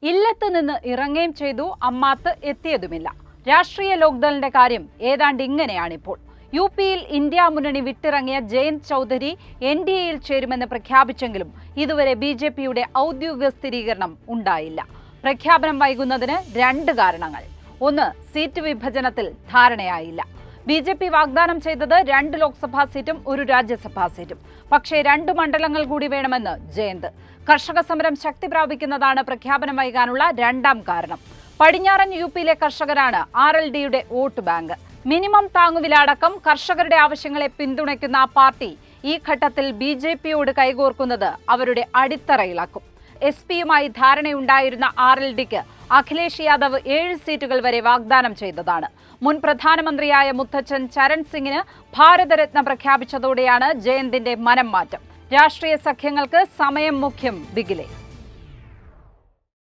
ഇല്ലത്ത് നിന്ന് ഇറങ്ങുകയും ചെയ്തു, അമ്മാത്ത് എത്തിയതുമില്ല. രാഷ്ട്രീയ ലോക്ദളിന്റെ കാര്യം ഏതാണ്ട് ഇങ്ങനെയാണിപ്പോൾ. യു പിയിൽ ഇന്ത്യ മുന്നണി വിട്ടിറങ്ങിയ ജയന്ത് ചൗധരി NDAയിൽ ചേരുമെന്ന് പ്രഖ്യാപിച്ചെങ്കിലും ഇതുവരെ BJPയുടെ ഔദ്യോഗിക സ്ഥിരീകരണം ഉണ്ടായില്ല. പ്രഖ്യാപനം വൈകുന്നതിന് രണ്ട് കാരണങ്ങൾ. ഒന്ന്, സീറ്റ് വിഭജനത്തിൽ ധാരണയായില്ല. BJP വാഗ്ദാനം ചെയ്തത് 2 ലോക്സഭാ സീറ്റും 1 രാജ്യസഭാ സീറ്റും. പക്ഷേ 2 മണ്ഡലങ്ങൾ കൂടി വേണമെന്ന് ജയന്ത്. കർഷക സമരം ശക്തി പ്രാപിക്കുന്നതാണ് പ്രഖ്യാപനം വൈകാനുള്ള രണ്ടാം കാരണം. പടിഞ്ഞാറൻ UPയിലെ കർഷകരാണ് RLDയുടെ വോട്ട് ബാങ്ക്. മിനിമം താങ്ങുവില അടക്കം കർഷകരുടെ ആവശ്യങ്ങളെ പിന്തുണയ്ക്കുന്ന ആ പാർട്ടി ഈ ഘട്ടത്തിൽ BJPയോട് കൈകോർക്കുന്നത് അവരുടെ അടിത്തറയിലാക്കും. SP-യുമായി ധാരണയുണ്ടായിരുന്ന RLDക്ക് അഖിലേഷ് യാദവ് 7 സീറ്റുകൾ വരെ വാഗ്ദാനം ചെയ്തതാണ്. മുൻ പ്രധാനമന്ത്രിയായ മുത്തച്ഛൻ ചരൺ സിംഗിന് ഭാരതരത്ന പ്രഖ്യാപിച്ചതോടെയാണ് ജയന്തിന്റെ മനം മാറ്റം. രാഷ്ട്രീയ സഖ്യങ്ങൾക്ക് സമയം മുഖ്യം ബിഗിലെ.